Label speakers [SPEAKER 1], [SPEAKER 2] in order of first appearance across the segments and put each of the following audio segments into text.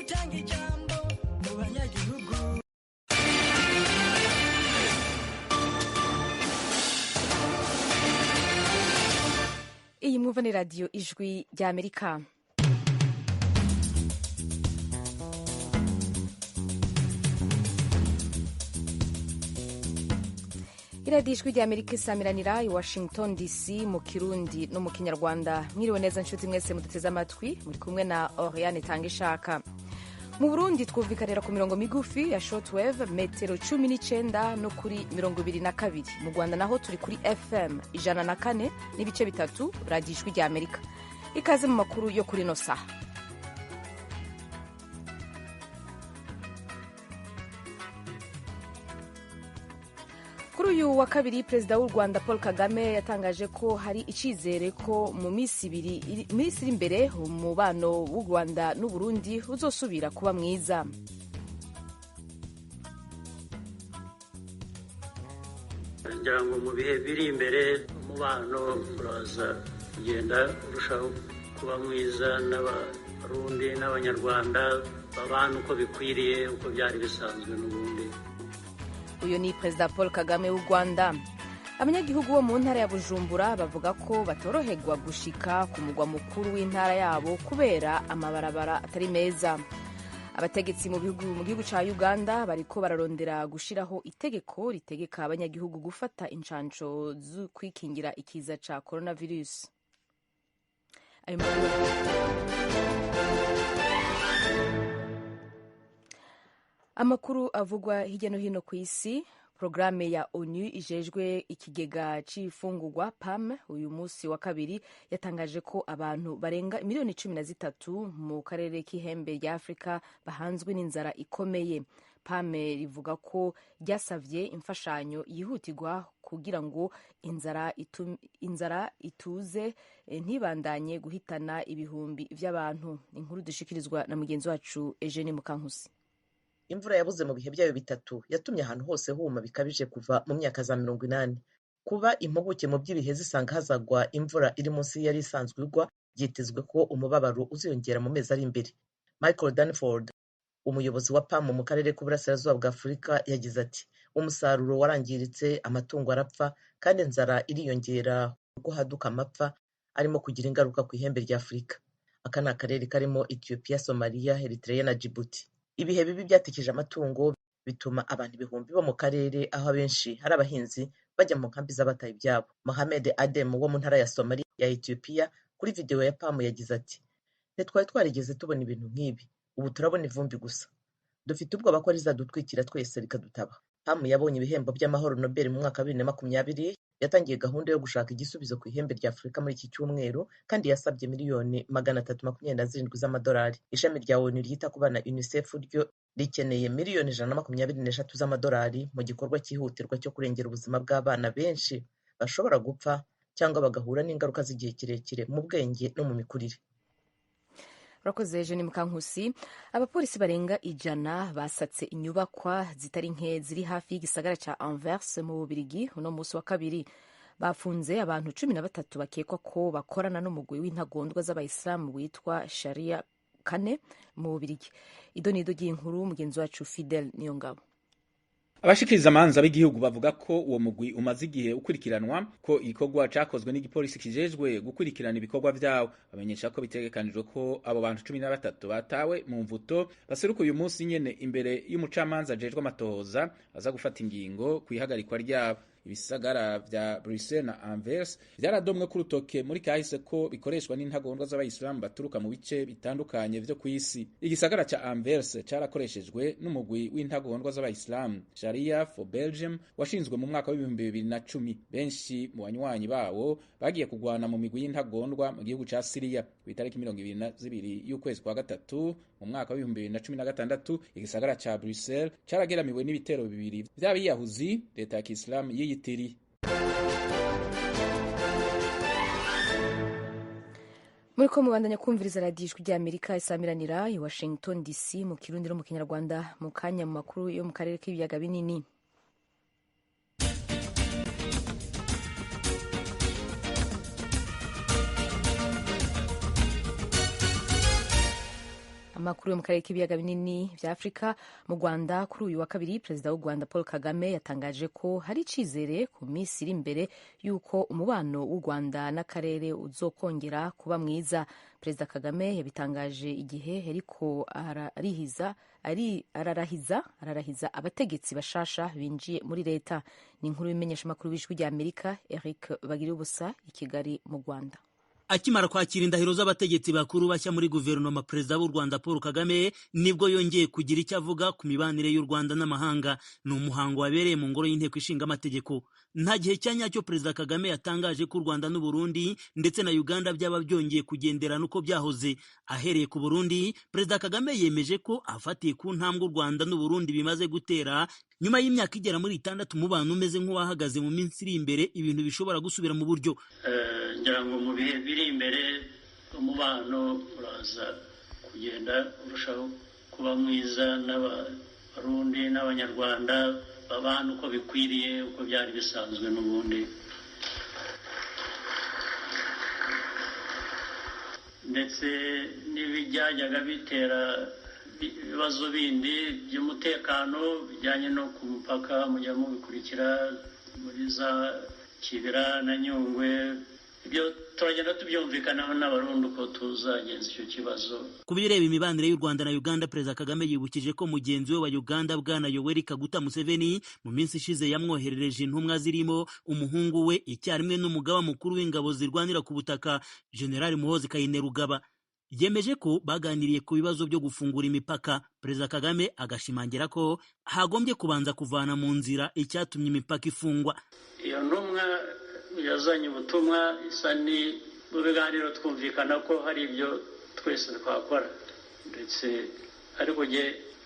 [SPEAKER 1] gutanga ijambo mu banyagihugu.
[SPEAKER 2] Iyi mwumva ni radiyo ijwi rya Amerika. iradiyo ijwi rya Amerika isamiranira i Washington DC mu Kirundi no mu Kinyarwanda. Mwiriwe neza nshuti mwese muduteze amatwi, muri kumwe na Oriane Tangishaka. Mu Burundi twumvikanira ku mirongo migufi ya shortwave metero 19 no kuri 22. Mu Rwanda naho turi kuri FM 104 n'ibice bitatu radiyo ijwi rya Amerika. Ikaze mu makuru yo kuri no saha. Kuri uyu wa kabiri perezida w'u Rwanda Paul Kagame yatangaje ko hari icizere ko mu minsi iri imbere umubano w'u Rwanda n'u Burundi uzosubira kuba mwiza.
[SPEAKER 3] Ngira ngo mu bihe biri imbere umubano uraza kugenda urushaho kuba mwiza n'abarundi n'abanyarwanda babana uko bikwiriye uko byari bisanzwe n'ubundi.
[SPEAKER 2] Uyu ni perezida Paul Kagame w'u Rwanda. Abanyagihugu bo mu ntara ya Bujumbura bavuga ko batoroherwa gushika ku mugwa mukuru w'intara yabo kubera amabarabara atari meza. Abategetsi mu gihugu ca Uganda bariko bararondera gushiraho itegeko ritegeka abanyagihugu gufata incanco zo kwikingira ikiza ca coronavirus. Amakuru avugwa hirya no hino ku isi. Programme ya ONU ijejwe ikigega c'ifungurwa PAM uyu musi wa kabiri yatangaje ko abantu barenga miliyoni 13 mu karere k'ihembe rya Afrika bahanzwe n'inzara ikomeye. PAM rivuga ko ryasavye imfashanyo yihutirwa kugira ngo inzara ituze ntibandanye guhitana ibihumbi vy'abantu. Inkuru dushikirizwa na mugenzi wacu Eugene Mukankusi.
[SPEAKER 4] Imvura yabuze mu bihe byayo bitatu yatumye ahantu hose huma bikabije kuva mu myaka za 80. Kuba impuguke mu by'ibihe zisanga hazagwa imvura iri munsi yari isanzwe igwa, byitezwe ko umubabaro uziyongera mu mezi ari imbere. Michael Danford, umuyobozi wa PAM mu karere k'uburasirazuba bwa Afurika, yagize ati umusaruro warangiritse, amatungo arapfa kandi inzara iriyongera ubwo haduka amapfa arimo kugira ingaruka ku ihembe rya Afurika. Aka ni akarere karimo Ethiopia, Somalia, Eritrea na Djibouti. Ibihe bibi byatikije amatungo bituma abantu ibihumbi bo mu karere aho abenshi hari abahinzi bajya mu nkambi z'abataye ibyabo. Mohamed Adem wo mu ntara ya Somalia ya Ethiopia kuri video ya PAM yagize ati ntitwari twarigeze tubona ibintu nk'ibi, ubu turabona ivumbi gusa, dufite ubwoba ko rizadutwikira twese rikadutaba. PAM yabonye ibihembo by'amahoro Nobel mu mwaka 2020, yatangiye gahunda yo gushaka igisubizo ku ihembe rya Afurika muri iki cyumweru kandi yasabye miliyoni 327 z'amadolari. Ishami rya ONU ryita ku bana UNICEF ryo rikeneye miliyoni 123 z'amadolari mu gikorwa cyihutirwa cyo kurengera ubuzima bw'abana benshi bashobora gupfa cyangwa bagahura n'ingaruka z'igihe kirekire mu bwenge no mu mikurire.
[SPEAKER 2] Urakoze Eugene Mukankusi. Abapolisi barenga 100 basatse inyubakwa zitari nke ziri hafi y'igisagara ca Anvers mu Bubiligi uno musi wa kabiri. Bafunze abantu 13 bakekwa ko bakorana n'umugwi w'intagondwa z'abayisilamu witwa Sharia Kane mu Bubiligi. Idonido ry'inkuru mugenzi wacu Fidel Niyongabo.
[SPEAKER 5] Abashikiriza amanza b'igihugu bavuga ko uwo mugwi umaze igihe ukurikiranwa ko igikorwa cakozwe n'igipolisi kijejwe gukurikirana ibikorwa vyawo. Bamenyesha ko bitegekanijwe ko abo bantu 13 batawe mu mvuto baseruka uyu munsi nyene imbere y'umucamanza ajejwe amatohoza aza gufata ingingo kwihagarikwa ryabo. Ibisagara vya Bruxelles na Anvers vyaradomwe ku rutoke muri kahise ko bikoreshwa n'intagondwa z'abayisilamu baturuka mu bice bitandukanye vyo kw'isi. Igisagara ca Anvers carakoreshejwe n'umugwi w'intagondwa z'abayisilamu Sharia for Belgium washinzwe mu mwaka wa 2010. Benshi mu banywanyi bawo bagiye kugwana mu migwi y'intagondwa mu gihugu ca Syria ku itariki 22 y'ukwezi kwa gatatu mu mwaka wa 2016. Igisagara ca Bruxelles carageramiwe n'ibitero bibiri vy'abiyahuzi leta ya Islam yiyitiri.
[SPEAKER 2] Muriko mubandanya kumviriza radiyo ijwi rya Amerika isamiranira i Washington DC mu Kirundi no mu Kinyarwanda. Mu kanya mu makuru yo mu karere k'ibiyaga binini. amakuru yo mu karere k'ibiyaga binini vya Afurika. Mu Rwanda kuri uyu wa kabiri perezida w'u Rwanda Paul Kagame yatangaje ko hari icizere ku minsi iri imbere y'uko umubano w'u Rwanda n'akarere uzokongera kuba mwiza. Perezida Kagame yabitangaje igihe ariko ararahiza abategetsi bashasha binjiye muri leta. Ni inkuru y'imenyesha amakuru w'ijwi rya Amerika Eric Bagiriubusa i Kigali mu Rwanda.
[SPEAKER 6] Akimara kwakira indahiro z'abategetsi bakuru bashya muri guverinoma, perezida w'u Rwanda Paul Kagame nibwo yongeye kugira icyo avuga ku mibanire y'u Rwanda n'amahanga. Ni umuhango wabereye mu ngoro y'inteko ishinga amategeko. Nta gihe cya nyacyo perezida Kagame yatangaje ko u Rwanda n'u Burundi ndetse na Uganda byaba byongeye kugenderana uko byahoze. Ahereye ku Burundi, perezida Kagame yemeje ko afatiye ku ntambwe u Rwanda n'u Burundi bimaze gutera nyuma y'imyaka igera muri 6 umubano umeze nk'uwahagaze, mu minsi iri imbere ibintu bishobora gusubira mu buryo.
[SPEAKER 3] Ngira ngo mu bihe biri imbere umubano uraza kugenda urushaho kuba mwiza n'abarundi n'abanyarwanda babana uko bikwiriye, uko byari bisanzwe n'ubundi, ndetse n'ibijyaga bitera ibibazo bindi by'umutekano bijyanye no ku mupaka mujya mubikurikira muri za Kibira na Nyungwe. Ibyo turagenda tubyumvikanaho n'abarundi uko tuzagenza icyo kibazo.
[SPEAKER 6] Ku bireba imibanire y'u Rwanda na Uganda, perezida Kagame yibukije ko mugenzi we wa Uganda bwana Yoweri Kaguta Museveni mu minsi ishize yamwoherereje intumwa zirimo umuhungu we icyarimwe n'umugaba mukuru w'ingabo zirwanira ku butaka General Muhoozi Kainerugaba. Yemeje ko baganiriye ku bibazo byo gufungura imipaka. Perezida Kagame agashimangira ko hagombye kubanza kuvana mu nzira icyatumye imipaka ifungwa.
[SPEAKER 3] Iyo ntumwa yazanye ubutumwa isa ni mu biganiro twumvikana ko hari ibyo twese twakora, ndetse ariko nge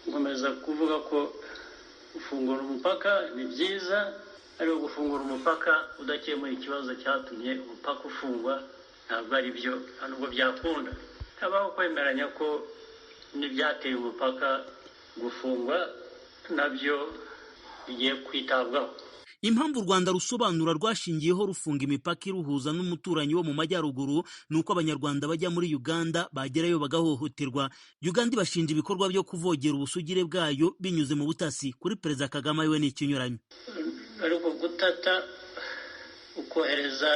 [SPEAKER 3] nkomeza kuvuga ko gufungura umupaka ni byiza, ariko gufungura umupaka udakemuye ikibazo cyatumye umupaka ufungwa ntabwo ari byo, ntabwo byakunda. Habaho kwemeranya ko n'ibyateye umupaka gufungwa nabyo bigiye kwitabwaho.
[SPEAKER 6] Impamvu u Rwanda rusobanura rwashingiyeho rufunga imipaka iruhuza n'umuturanyi wo mu majyaruguru nuko abanyarwanda bajya muri Uganda bagerayo bagahohoterwa. Uganda ibashinja ibikorwa byo kuvogera ubusugire bwayo binyuze mu butasi. Kuri perezida Kagame we ni ikinyuranyo.
[SPEAKER 3] Ariko gutata, ukohereza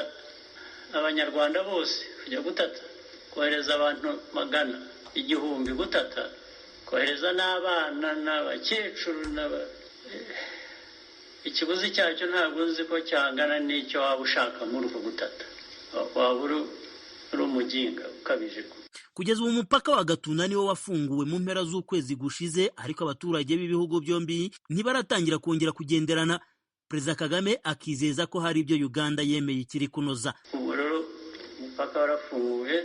[SPEAKER 3] abanyarwanda bose kujya gutata, kohereza abantu magana igihumbi gutata, kohereza n'abana n'abakecuru ikiguzi cyacyo ntabwo uzi ko cyangana n'icyo waba ushaka muri uko gutata. Waba uri umuginga ukabije.
[SPEAKER 6] Kugeza ubu umupaka wa Gatuna niwo wafunguwe mu mpera z'ukwezi gushize, ariko abaturage b'ibihugu byombi ntibaratangira kongera kugenderana. Perezida Kagame akizeza ko hari ibyo Uganda yemeye ikiri kunoza.
[SPEAKER 3] Ubu rero umupaka warafunguye,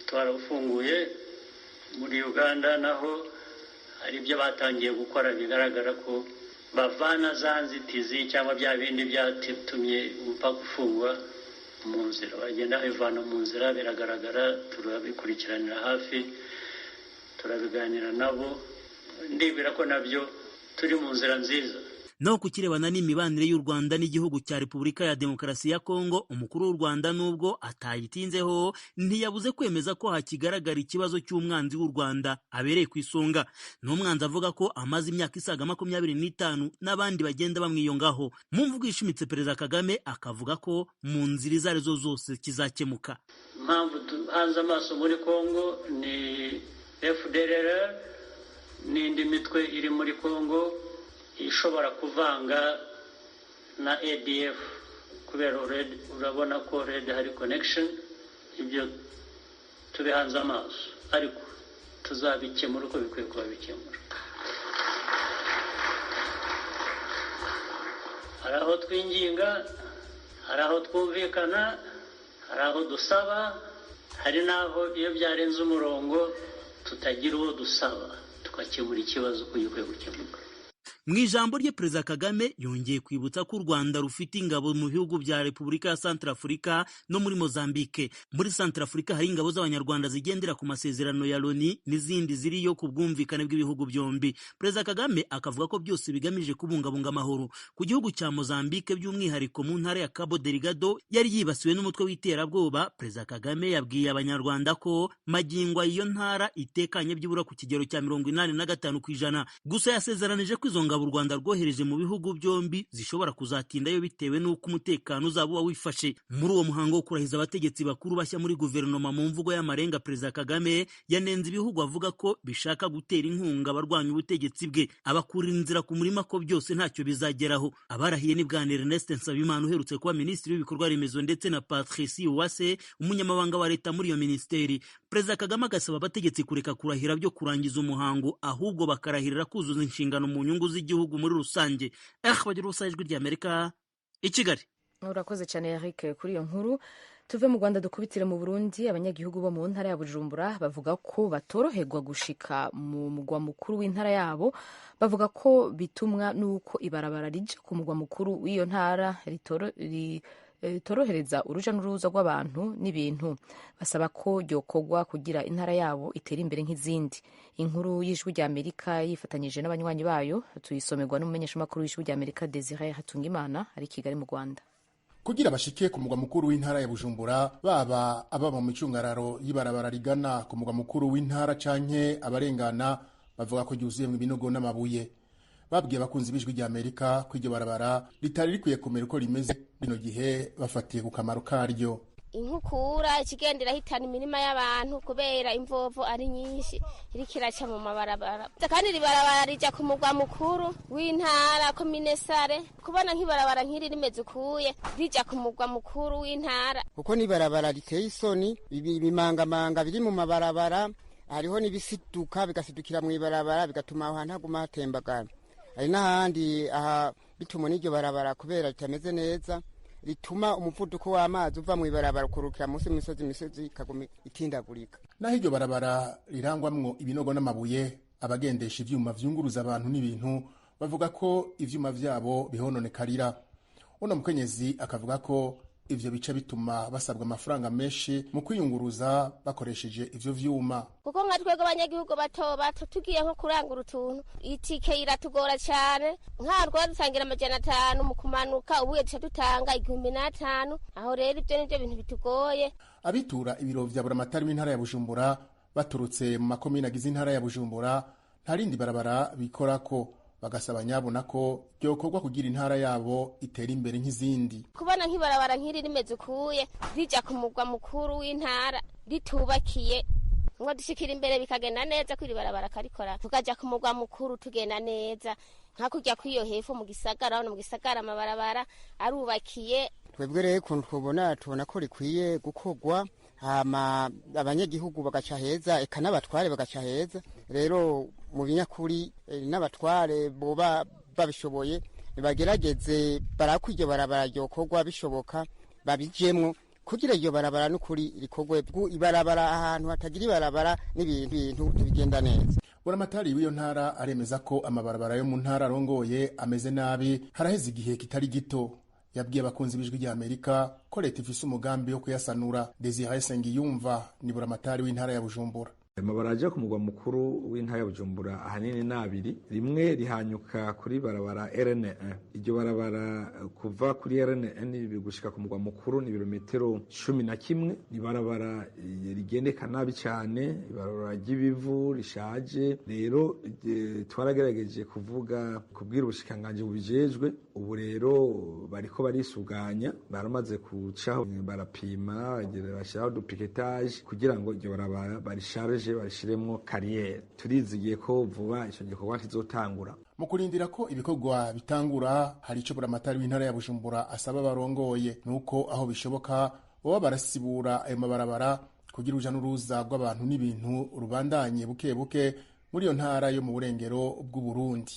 [SPEAKER 3] twarafunguye muri Uganda, naho hari ibyo batangiye gukora bigaragara ko bavana za nzitizi cyangwa bya bindi byatumye umupaka ufungwa mu nzira, bagenda bivana mu nzira. Biragaragara, turabikurikiranira hafi, turabiganira nabo, ndibwira ko nabyo turi mu nzira nziza.
[SPEAKER 6] Naho kukirebana n'imibanire y'u Rwanda n'igihugu cya Repubulika ya Demokarasi ya Kongo, umukuru w'u Rwanda nubwo atayitinzeho ntiyabuze kwemeza ko hakigaragara ikibazo cy'umwanzi w'u Rwanda abereye ku isonga. N'umwanzi avuga ko amaze imyaka isaga 25 n'abandi bagenda bamwiyongaho. Mu mvugo ishimitse, perezida Kagame akavuga ko mu nzira izo arizo zose kizakemuka.
[SPEAKER 3] Impamvu hanze amaso muri Kongo ni FDLR n'indi mitwe iri muri Kongo ishobora kuvanga na ADF, kubera urabona ko hari connection. Ibyo tubihanze amaso, ariko tuzabikemura uko bikwiye kuba bikemura. Hari aho twinginga, hari aho twumvikana, hari aho dusaba, hari n'aho iyo byarenze umurongo tutagira uwo dusaba, tukakemura ikibazo uko gikwiye gukemuka.
[SPEAKER 6] mu ijambo rye Perezida Kagame yongeye kwibutsa ko u Rwanda rufite ingabo mu bihugu bya Repubulika ya Centrafrica no muri Mozambique. Muri Centrafrica hari ingabo z'abanyarwanda zigendera ku masezerano ya Loni n'izindi ziriyo ku bwumvikane bw'ibihugu byombi. Perezida Kagame akavuga ko byose bigamije kubungabunga amahoro. Ku gihugu cya Mozambique by'umwihariko mu ntara ya Cabo Delgado yari yibasiwe n'umutwe w'iterabwoba, Perezida Kagame yabwiye abanyarwanda ko magingo iyo ntara itekanye byibura ku kigero cya 85%. Gusa yasezeranije ko izo ngabo u Rwanda rwohereje mu bihugu byombi zishobora kuzatindayo bitewe n'uko umutekano uzaba wifashe. Muri uwo muhango wo kurahiza abategetsi bakuru bashya muri guverinoma mu mvugo y'amarenga, Perezida Kagame yanenze ibihugu avuga ko bishaka gutera inkunga abarwanya ubutegetsi bwe, abakurira inzira ku murima ko byose ntacyo bizageraho. Abarahiye ni Bwana Ernest Nsabimana uherutse kuba minisitiri w'ibikorwa remezo ndetse na Patricie Uwase umunyamabanga wa leta muri iyo minisiteri. Perezida Kagame agasaba abategetsi kureka kurahira byo kurangiza umuhango, ahubwo bakarahirira kuzuza inshingano mu nyungu z'igihugu muri rusange. Bagira ubusa ijwi ry'Amerika i Kigali.
[SPEAKER 2] Urakoze cyane Eric kuri iyo nkuru. Tuve mu Rwanda dukubitire mu Burundi. Abanyagihugu bo mu ntara ya Bujumbura bavuga ko batoroherwa gushika mu mugwa mukuru w'intara yabo. Bavuga ko bitumwa nuko ibarabara rije ku mugwa mukuru w'iyo ntara torohereza uruja n'uruza rw'abantu n'ibintu. Basaba ko ryokorwa kugira intara yabo itere imbere nk'izindi. Inkuru y'ijwi ry'Amerika yifatanyije n'abanywanyi bayo tuyisomerwa n'umumenyeshamakuru w'ijwi ry'Amerika Desire Hatungimana ari Kigali mu Rwanda.
[SPEAKER 7] Kugira bashike ku mugwa mukuru w'intara ya Bujumbura, baba ababa mu micungararo y'ibarabara rigana ku mugwa mukuru w'intara canke abarengana, bavuga ko ryuzuye mu binogo n'amabuye. Babwiye abakunzi b'ijwi ry'Amerika ko iryo barabara ritari rikwiye kumera uko rimeze bino gihe, bafatiye ku kamaro karyo.
[SPEAKER 8] Inkukura ikigendera hitana imirima y'abantu kubera imvovo ari nyinshi iriko iraca mu mabarabara, kandi ribarabara rija ku mugwa mukuru w'intara komine Sare. Kubona nk'ibarabara nk'iri rimeze ukuye rija ku mugwa mukuru w'intara,
[SPEAKER 9] kuko ni barabara riteye isoni, ibimangamanga biri mu mabarabara, hariho n'ibisiduka bigasidukira mu ibarabara bigatuma aho hantu haguma hatembagara. Hari n'ahandi aha bituma n'iryo barabara kubera ritameze neza rituma umuvuduko w'amazi uva mu ibarabara ukurukira munsi imisozi ikaguma itindagurika. Naho iryo barabara rirangwamwo ibinogo n'amabuye, abagendesha ivyuma vyunguruza abantu n'ibintu bavuga ko ivyuma vyabo bihononekarira. Uno mukenyezi akavuga ko ivyo bica bituma basabwa amafaranga menshi mu kwiyunguruza bakoresheje ivyo vyuma.
[SPEAKER 8] Kuko nka twebwe abanyagihugu bato bato tugiye nko kurangura utuntu itike iratugora cyane, nkarwo dutangira 500 mu kumanuka, ubuye duca dutanga 1500. Aho rero ivyo nivyo bintu bitugoye.
[SPEAKER 7] Abitura ibiro vya buramatari w'intara ya Bujumbura baturutse mu makomine agize intara ya Bujumbura nta rindi barabara bikorako, bagasaba nyabona ko ryokorwa kugira intara yabo itera imbere nk'izindi.
[SPEAKER 8] Kubona nk'ibarabara nk'iri rimeze ukuye rija ku mugwa mukuru w'intara ritubakiye ngo dushikira imbere bikagenda neza, kuri barabara karikora tukaja ku mugwa mukuru tugenda neza, nka kujya kwiyo hepfo mu gisagara. Hano mu gisagara amabarabara arubakiye.
[SPEAKER 9] Twebwe rero tubona ko rikwiye gukorwa, hama abanyagihugu bagaca heza, eka n'abatware bagaca heza. Rero mu binyakuri n'abatware boba babishoboye bagerageze barakwa iryo barabara ryokorwa, bishoboka babijemwo kugira iryo barabara n'ukuri rikorwe. Ibarabara ahantu hatagira ibarabara n'ibintu bigenda neza.
[SPEAKER 7] Buramatari w'iyo ntara aremeza ko amabarabara yo mu ntara arongoye ameze nabi haraheze igihe kitari gito. Yabwiye abakunzi b'ijwi ry'Amerika ko leta ifise umugambi wo kuyasanura. Desire Sengiyumva ni buramatari w'intara ya Bujumbura.
[SPEAKER 10] Amabarabara aja ku mugwa mukuru w'intara ya Bujumbura ahanini n'abiri. Rimwe rihanyuka kuri barabara RN1. Iryo barabara kuva kuri RN1 bigushika ku mugwa mukuru ni ibirometero 11. Ni barabara rigendeka nabi cyane, ibarabara ry'ibivu rishaje. Rero twaragerageje kuvuga kubwira ubushikanganje bubijejwe, ubu rero bariko barisuganya, baramaze kucaho barapima, bashyiraho dupiquetage kugira ngo iryo barabara barisharge barishiremwo kariyeri. Turizigiye ko vuba ico gikorwa kizotangura.
[SPEAKER 7] Mu kurindira ko ibikorwa bitangura, hari ico buramatari w'intara ya Bujumbura asaba barongoye nuko aho bishoboka baba barasibura ayo mabarabara kugira uruja n'uruza rw'abantu n'ibintu rubandanye buke buke muri iyo ntara yo mu burengero bw'u Burundi.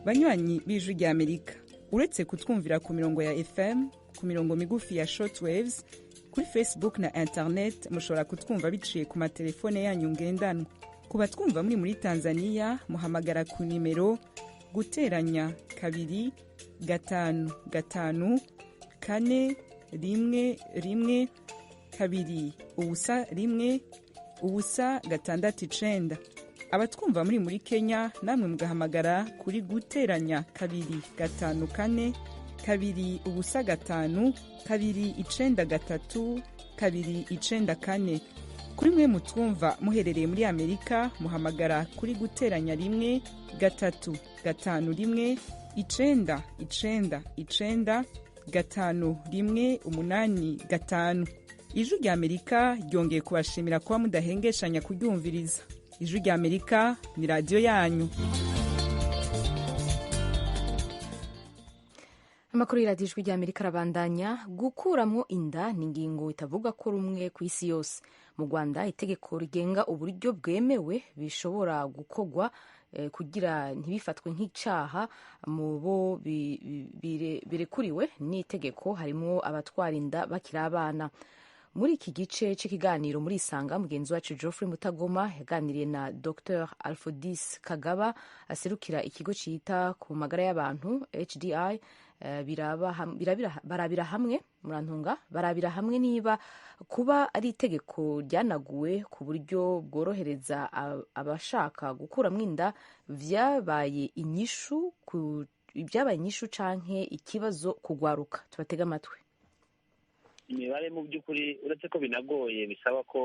[SPEAKER 11] Banywanyi b'ijwi ry'Amerika, uretse kutwumvira ku mirongo ya FM, ku mirongo migufi ya shortwaves, kuri Facebook na internet mushobora kutwumva biciye ku matelefone yanyu ngendanwa. ku batwumva muri Tanzania muhamagara ku nimero guteranya 2 5 5 4 1 1 2 ubusa 1 ubusa 6 abatwumva muri Kenya namwe mugahamagara kuri guteranya 2 5 4 2 ubusa 5 2 9 3 2 9 4. Kuri mwe mutwumva muherereye muri Amerika muhamagara kuri guteranya 1 3 5 1 9 9 9 5 1 8 5. Ijwi rya Amerika ryongeye kubashimira kuba mudahengeshanya kuryumviriza. Ijwi rya Amerika ni radio yanyu.
[SPEAKER 2] Amakuru y'iradiyo Ijwi rya Amerika arabandanya. Gukuramwo inda ni ingingo itavuga ko rumwe ku isi yose. Mu Rwanda itegeko rigenga uburyo bwemewe bishobora gukorwa kugira ntibifatwe nk'icaha mu bo birekuriwe n'itegeko harimo abatwara inda bakiri abana. Muri iki gice cy'ikiganiro muri Isanga mugenzi wacu Geoffrey Mutagoma yaganiriye na Dr Alfodis Kagaba aserukira ikigo cita ku magara y'abantu HDI. Barabira hamwe niba kuba ari itegeko ryanaguwe ku buryo bworohereza abashaka gukuramwo inda vyabaye inyishu canke ikibazo kugwaruka. Tubatega amatwi.
[SPEAKER 12] Imibare mu by'ukuri uretse ko binagoye bisaba ko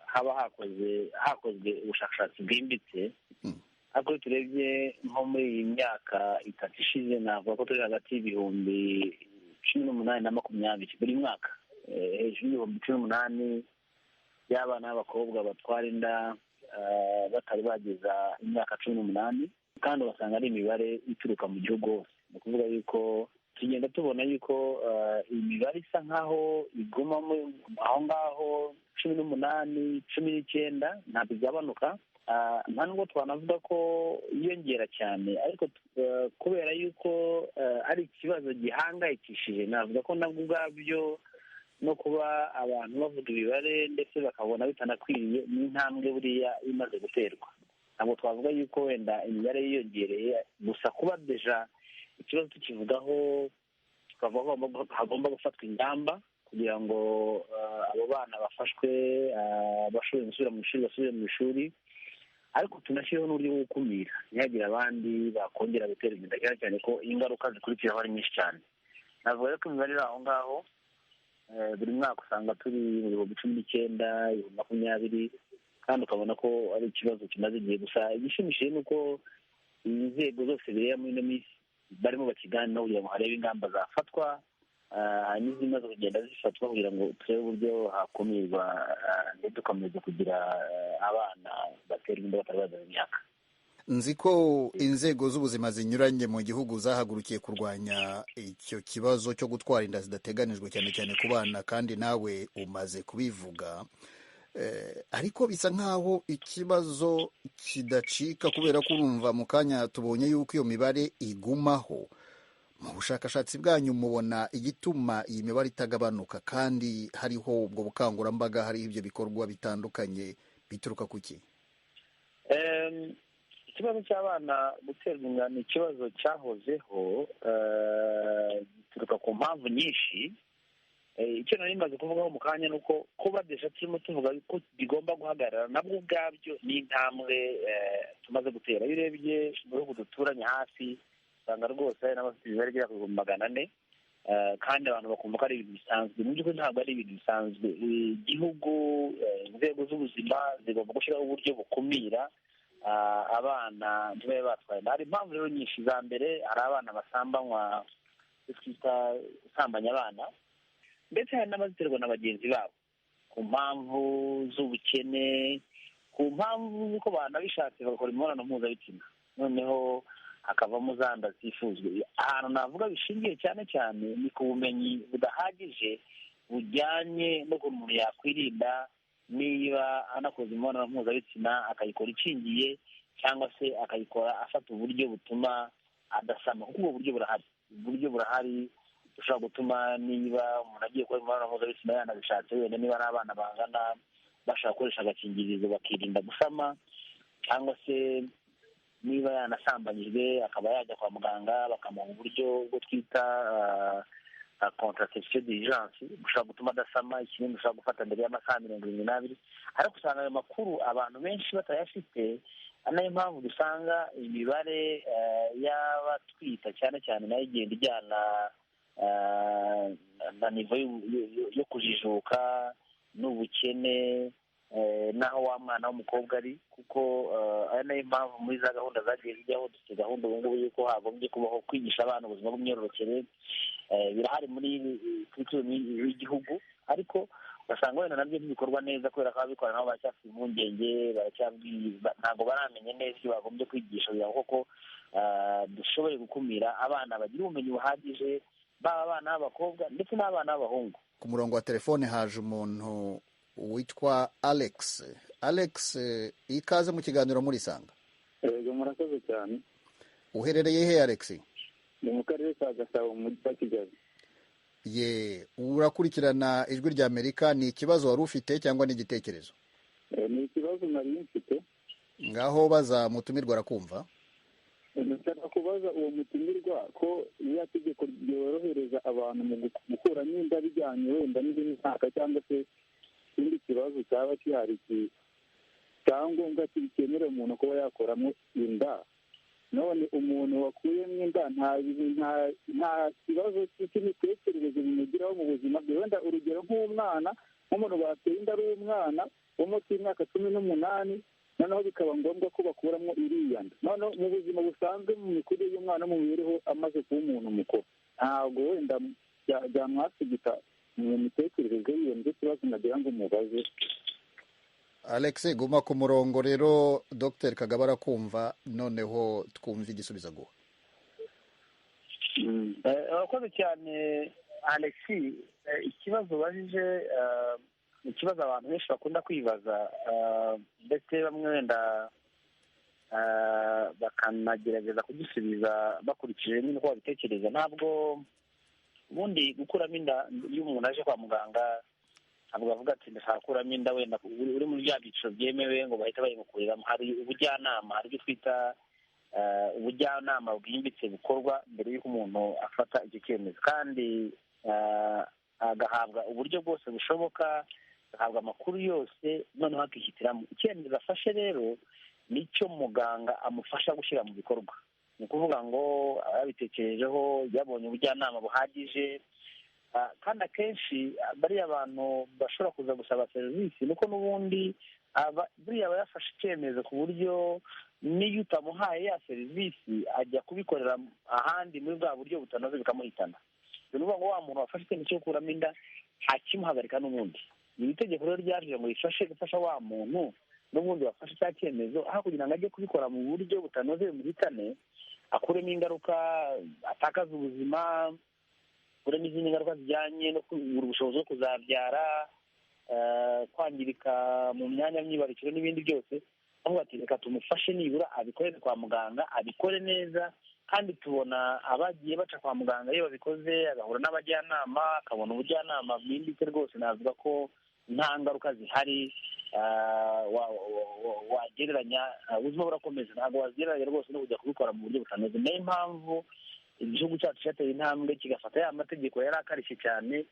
[SPEAKER 12] haba hakozwe ubushakashatsi bwimbitse. Ariko turebye nko muri iyi myaka 3 ishize navuga ko turi hagati y'ibihumbi 18 na 20 buri mwaka, hejuru y'ibihumbi 18 y'abana b'abakobwa batwara inda batari bageza imyaka 18, kandi ugasanga ari imibare ituruka mu gihugu hose. Ni ukuvuga yuko tugenda tubona yuko imibare isa nkaho iguma aho ngaho 18 19 ntabwo igabanuka. Nta nubwo twanavuga ko yiyongera cyane, ariko kubera yuko ari ikibazo gihangayikishije, navuga ko nabwo ubwabyo no kuba abantu bavuga imibare ndetse bakabona bitanakwiriye ni intambwe buriya imaze guterwa. Ntabwo twavuga yuko wenda imibare yiyongereye, gusa kuba deja ikibazo tukivugaho tukavuga ko hagomba gufatwa ingamba kugira ngo abo bana bafashwe bashoboye gusubira mu ishuri basubire mu ishuri, ariko tunashyiraho n'uburyo bwo gukumira ntihagire abandi bakongera gutera inda, cyane ko ingaruka zikurikiraho ari nyinshi cyane. Navuga ko imibare iri aho ngaho buri mwaka usanga turi mu bihumbi 19 20, kandi ukabona ko ari ikibazo kimaze igihe. Gusa igishimishije ni uko inzego zose bireba muri ino minsi barimo bakiganiraho kugira ngo harebe ingamba zafatwa n'izimaze kugenda zifatwa kugira ngo turebe uburyo hakumirwa ntidukomeze kugira abana batera inda batari bazaza imyaka.
[SPEAKER 13] Nzi ko inzego z'ubuzima zinyuranye mu gihugu zahagurukiye kurwanya icyo kibazo cyo gutwara inda zidateganijwe cyane cyane ku bana, kandi nawe umaze kubivuga, ariko bisa nkaho ikibazo kidacika kubera ko urumva mu kanya tubonye yuko iyo mibare igumaho. Mu bushakashatsi bwanyu mubona igituma iyi mibare itagabanuka kandi hariho ubwo bukangurambaga, hariho ibyo bikorwa bitandukanye, bituruka kuki?
[SPEAKER 12] Ikibazo cy'abana guterwa inda ni ikibazo cyahozeho, gituruka ku mpamvu nyinshi. Icyo nari maze kuvugaho mu kanya ni uko kuba deja turimo tuvuga ko bigomba guhagarara nabwo ubwabyo ni intambwe tumaze gutera. Iyo urebye mu bihugu duturanye hafi usanga rwose hari n'abafite imibare igera ku 400, kandi abantu bakumva ko ari ibintu bisanzwe. Mu by'ukuri ntabwo ari ibintu bisanzwe. Igihugu, inzego z'ubuzima zigomba gushyiraho uburyo bukumira abana ntibabe batwaye. Hari impamvu rero nyinshi. Za mbere hari abana basambanywa, twita gusambanya abana, ndetse hari n'abaziterwa na bagenzi babo ku mpamvu z'ubukene, ku mpamvu z'uko banabishatse bagakora imibonano mpuzabitsina, noneho hakavamo za nda zifuzwe. Ahantu navuga bishingiye cyane cyane ni ku bumenyi budahagije bujyanye n'ukuntu umuntu yakwirinda niba anakoze imibonano mpuzabitsina akayikora ikingiye cyangwa se akayikora afata uburyo butuma adasama, kuko ubwo buryo burahari bushobora gutuma niba umuntu agiye gukora imibonano mpuzabitsina yanabishatse, wenda niba ari abana bangana bashaka gukoresha agakingirizo bakirinda gusama. cyangwa se niba yanasambanyijwe akaba yajya kwa muganga bakamuha uburyo bwo twita contraception d'urgence bushobora gutuma adasama, ikinini bushobora gufata mbere y'amasaha 72, ariko usanga ayo makuru abantu benshi batayafite. Nayo mpamvu dusanga imibare y'abatwita cyane cyane nayo igenda ijyana na nivo yo kujijuka n'ubukene naho wa mwana w'umukobwa ari, kuko ari nayo mpamvu muri za gahunda zagiye zijyaho dufite gahunda ubu ngubu yuko hagombye kubaho kwigisha abana ubuzima bw'imyororokere. Birahari muri curriculum y'igihugu, ariko ugasanga wenda nabyo ntibikorwa neza kubera ko ababikora nabo baracyafite impungenge, ntabwo baramenye neza ibyo bagombye kwigisha kugira ngo koko dushoboye gukumira abana bagira ubumenyi buhagije, baba abana b'abakobwa ndetse n'abana b'abahungu.
[SPEAKER 13] Ku murongo wa telefone haje umuntu witwa Alex. Alex, ikaze mu kiganiro muri Sanga.
[SPEAKER 14] Yego, murakoze cyane.
[SPEAKER 13] Uherereye he Alex?
[SPEAKER 14] Ni mu karere ka Gasabo mu mujyi wa Kigali.
[SPEAKER 13] Ye, urakurikirana ijwi rya Amerika, ni ikibazo wari ufite cyangwa ni igitekerezo?
[SPEAKER 14] Ni ikibazo nari mfite.
[SPEAKER 13] Ngaho baza mutumirwa arakumva.
[SPEAKER 14] Ndashaka kubaza uwo mutumirwa ko iyo tegeko ryorohereza abantu mu gukuramo inda bijyanye wenda n'indi myaka cyangwa se ikindi kibazo cyaba gihari cyangombwa cyemerera umuntu kuba yakoramo inda, none umuntu wakuyemo inda nta kibazo cy'imitekerereze bimugiraho mu buzima bwe. Wenda urugero nk'umwana, nk'umuntu bateye inda ari umwana wo munsi y'imyaka 18, noneho bikaba ngombwa ko bakuramo iriya nda, noneho mu buzima busanzwe mu mikurire y'umwana mu mibereho amaze kuba umuntu mukuru, ntabwo wenda byamwasigita mu mitekerereze y'iyo nda. Ikibazo nagira ngo mubaze.
[SPEAKER 13] Alex, guma ku murongo rero, Dr. Kagaba arakumva, noneho twumva igisubizo aguha.
[SPEAKER 12] Urakoze cyane Alex. Ikibazo bajije ikibazo abantu benshi bakunda kwibaza, ndetse bamwe wenda bakanagerageza kugisubiza bakurikije n'uko babitekereza. Ntabwo ubundi gukuramo inda iyo umuntu aje kwa muganga ntabwo bavuga ati ndashaka gukuramo inda wenda uri muri bya byiciro byemewe ngo bahita bayimukuriramo. Hari ubujyanama, hari ibyo twita ubujyanama bwimbitse bukorwa mbere y'uko umuntu afata icyo cyemezo, kandi agahabwa uburyo bwose bushoboka, agahabwa amakuru yose, noneho akihitiramo icyemezo afashe. Rero nicyo muganga amufasha gushyira mu bikorwa. Ni ukuvuga ngo yabitekerejeho, yabonye ubujyanama buhagije, kandi akenshi bariya abantu bashobora kuza gusaba serivisi nuko n'ubundi buriya aba yafashe icyemezo ku buryo n'iyo utamuhaye ya serivisi ajya kubikorera ahandi muri bwa buryo butanoze bikamuhitana. Ni ukuvuga ngo wa muntu wafashe icyemezo cyo gukuramo inda ntakimuhagarika n'ubundi. Iri tegeko rero ryaje ngo rifashe gufasha wa muntu n'ubundi wafashe cya cyemezo, aho kugira ngo ajye kubikora mu buryo butanoze bimuhitane, akuremo ingaruka, atakaza ubuzima, akuremo izindi ngaruka zijyanye no kubura ubushobozi bwo kuzabyara, kwangirika mu myanya myibarukiro n'ibindi byose. Avuga ati reka tumufashe nibura abikorere kwa muganga, abikore neza. Kandi tubona abagiye baca kwa muganga iyo babikoze, agahura n'abajyanama, akabona ubujyanama bwimbitse, rwose navuga ko nta ngaruka zihari wagereranya. Ubuzima burakomeza, ntabwo wagereranya rwose no kujya kubikora mu buryo butanoze. Niyo mpamvu igihugu cyacu cyateye intambwe kigafata ya mategeko yari akarishye cyane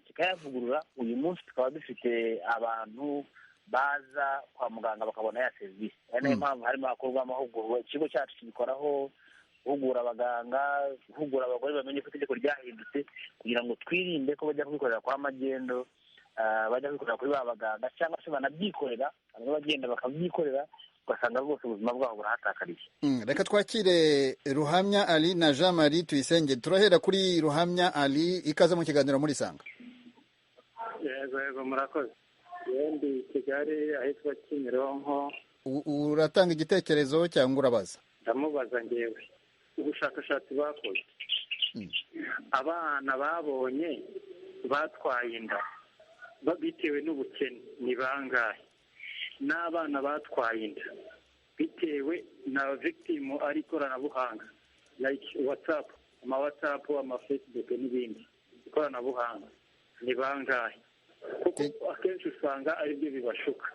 [SPEAKER 12] kikayavugurura. Uyu munsi tukaba dufite abantu baza kwa muganga bakabona ya serivisi. Niyo mpamvu harimo hakorwa amahugurwa, ikigo cyacu kibikoraho, guhugura abaganga, guhugura abagore bamenye ko itegeko ryahindutse, kugira ngo twirinde ko bajya kubikorera kwa magendo, bajya kubikorera kuri ba baganga, cyangwa se banabyikorera, bamwe bagenda bakabyikorera, ugasanga rwose ubuzima bwabo burahatakariye.
[SPEAKER 13] Reka twakire Ruhamya Ali na Jean Marie Tuyisenge. Turahera kuri Ruhamya Ali, ikaze mu kiganiro muri Sanga.
[SPEAKER 15] Yego, murakoze. Yendi Kigali ahitwa Kimironko.
[SPEAKER 13] Uratanga igitekerezo cyangwa urabaza?
[SPEAKER 15] Ndamubaza ngewe. Ubushakashatsi bakoze, abana babonye batwaye inda bitewe n'ubukene ni bangahe? N'abana batwaye inda bitewe na victim ari ikoranabuhanga like WhatsApp, WhatsApp, Facebook n'ibindi ikoranabuhanga ni bangahe? Kuko akenshi usanga ari byo bibashuka.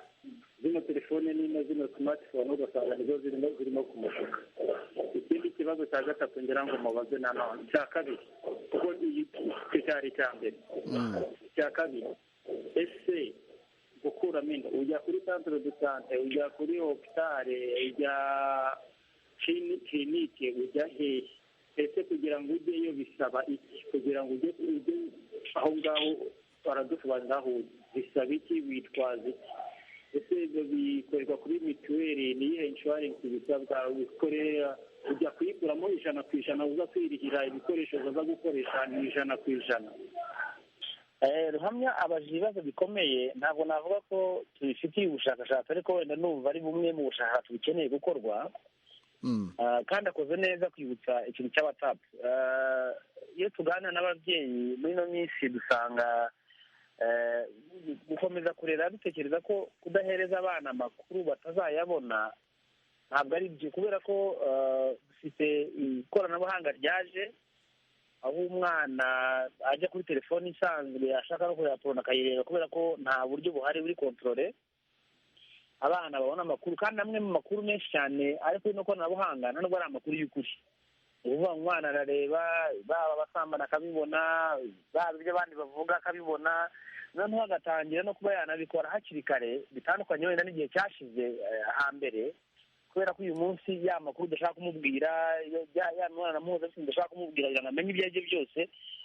[SPEAKER 15] Zino telefone telefone nino zino smartphone ugasanga nizo zirimo kumushuka. Ikindi kibazo cya gatatu ngira ngo mubaze nanone cya kabiri kuko cyari cya mbere cya kabiri ese gukuramo inda ujya kuri centre de santé ujya kuri hopitale ujya kilinike ujya hehe ese kugira ngo ujyeyo bisaba iki kugira ngo ujye aho ngaho baradusobanurira aho bisaba iki witwaza iki ese ibyo bikorerwa kuri mituweli niyihe inshuwarensi bisabwa wikorera ujya kuyikuramo 100% uza kwirihira ibikoresho uza gukoresha ni 100%.
[SPEAKER 12] Ruhamya abaje ibibazo bikomeye ntabwo navuga ko tubifitiye ubushakashatsi ariko wenda numva ari bumwe mu bushakashatsi bukeneye gukorwa kandi akoze neza kwibutsa ikintu cya WhatsApp. Iyo tuganira n'ababyeyi muri ino minsi dusanga gukomeza kurera dutekereza ko kudahereza abana amakuru batazayabona ntabwo ari byo kubera ko dufite ikoranabuhanga ryaje aho umwana ajya kuri telefoni isanzwe ashaka no kureba porno akayireba kubera ko nta buryo buhari buri kontrole abana babona amakuru kandi amwe mu makuru menshi cyane ariko no koranabuhanga ntabwo ari amakuru y'ukuri uvuga umwana arareba baba basambana akabibona baba ibyo abandi bavuga akabibona noneho agatangira no kuba yanabikora hakiri kare bitandukanye wenda n'igihe cyashize hambere kubera ko uyu munsi ya makuru udashaka kumubwira ya mwana mpuzabitsina udashaka kumubwira kugira ngo amenye ibyo aribyo byose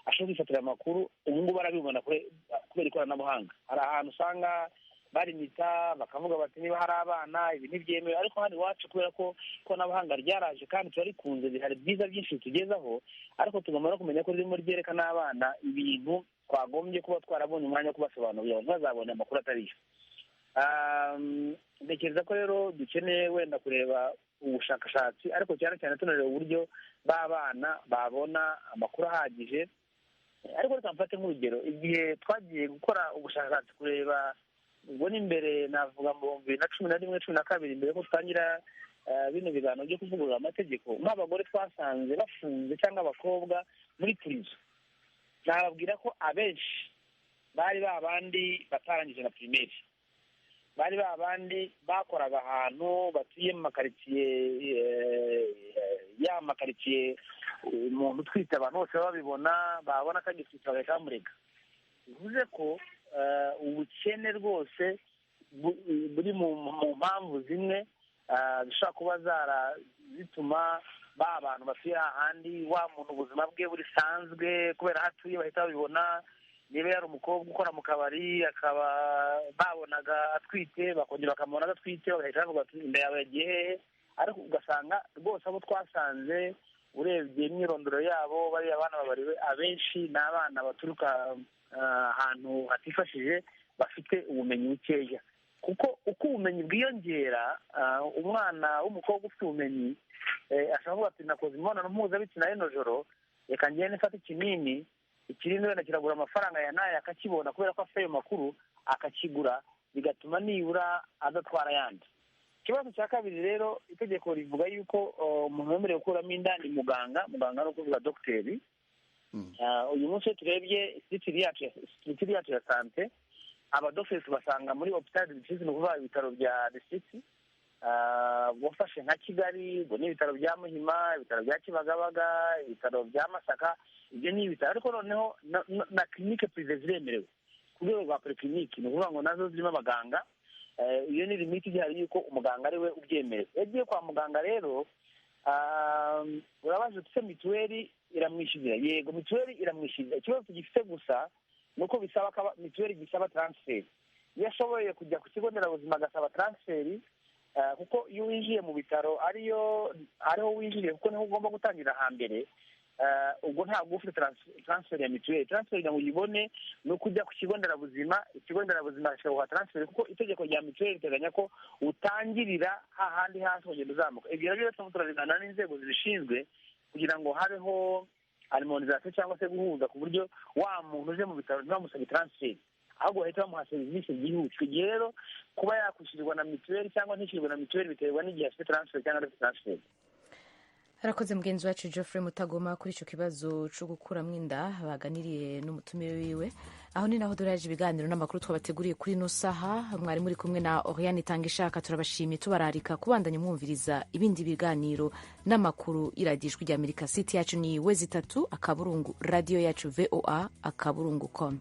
[SPEAKER 12] ashobora kwifatira amakuru ubu ngubu arabibona kubera ikoranabuhanga. Hari ahantu usanga barimita bakavuga bati niba hari abana ibi ntibyemewe ariko hano iwacu kubera ko ikoranabuhanga ryaraje kandi turarikunze bihari byiza byinshi tugezaho ariko tugomba no kumenya ko ririmo ryerekana abana ibintu twagombye kuba twarabonye umwanya wo kubasobanurira ntibazabone amakuru atariyo. Ntekereza ko rero dukeneye wenda kureba ubushakashatsi ariko cyane cyane tunareba uburyo b'abana babona amakuru ahagije ariko reka mfate nk'urugero igihe twagiye gukora ubushakashatsi kureba ubwo n'imbere navuga mu 2011 2012 mbere ko tutangira bino biganiro byo kuvugurura amategeko nk'abagore twasanze bafunze cyangwa abakobwa muri prison nababwira ko abenshi bari babandi batarangije na primaire bari babandi bakoraga ahantu batuye mu makaritsiye ya makaritsiye umuntu utwite abantu bose babibona babona ko agifite bagahita bamurega bivuze ko ubukene rwose buri mu mpamvu zimwe zishobora kuba zituma ba abantu batuye ahandi wa muntu ubuzima bwe burisanzwe kubera aho atuye bahita babibona niba yari umukobwa ukora mu kabari akaba babonaga atwite bakongera bakamubona adatwite bagahita bavuga ati inda yawe yagiye hehe ariko ugasanga rwose abo twasanze urebye imyirondoro yabo bariya abana babariwe abenshi ni abana baturuka ahantu hatifashije bafite ubumenyi bukeya kuko uko ubumenyi bwiyongera umwana w'umukobwa ufite ubumenyi ashobora kuvuga ati nakoze imibonano mpuzabitsina y'ino joro reka ngende mfate ikinini wenda kiragura amafaranga ya nayo akakibona kubera ko afite ayo makuru akakigura bigatuma nibura adatwara ayandi. Ikibazo cya kabiri rero itegeko rivuga yuko umuntu wemerewe gukuramo inda ni muganga no kuvuga dogiteri. Uyu munsi turebye sitiri yacu ya sante abadogiteri tubasanga muri hopitali district ni ukuvuga ibitaro bya district wafashe nka Kigali ubwo ni ibitaro bya Muhima ibitaro bya Kibagabaga ibitaro bya Masaka ibyo ni ibitaro ariko noneho na clinique privé ziremerewe ku rwego rwa polyclinique ni ukuvuga ngo nazo zirimo abaganga iyo ni limite igihari yuko umuganga ari we ubyemerewe. Yagiye kwa muganga rero urabaje tuse mituweli iramwishyurira yego mituweli iramwishyurira ikibazo tugifite gusa ni uko bisaba ko mituweli gisaba transfer iyo ashoboye kujya ku kigo nderabuzima agasaba transferi kuko iyo winjiye mu bitaro ariho winjiriye kuko niho ugomba gutangira hambere ubwo ntabwo ufite transfer ya mituweli transfer ngo uyibone ni uko ujya ku kigo nderabuzima ikigo nderabuzima kikaguha transfer kuko itegeko rya mituweli riteganya ko utangirira hahandi hasi ugenda uzamuka ibyo rero turimo turabiganira n'inzego zibishinzwe kugira ngo habeho harmonization cyangwa se guhuza ku buryo wa muntu uje mu bitaro ntibamusabe transfer ahubwo bahita bamuha serivisi byihuse. Igihe rero kuba yakwishyurirwa na mituweli cyangwa ntishyurirwa na mituweli biterwa n'igihe afite transfer cyangwa adafite transfer.
[SPEAKER 2] harakoze mugenzi wacu Geoffrey Mutagoma kuri icyo kibazo cyo gukuramo inda baganiriye n'umutumire wiwe. Aho ni naho duraje ibiganiro n'amakuru twabateguriye kuri ino saha. Mwari muri kumwe na Oriane Tangishaka, turabashimiye tubararika kubandanya mwumviriza ibindi biganiro n'amakuru iradijwi rya Amerika. Site yacu ni wezi 3 akaburungu radio yacu VOA akaburungu.com.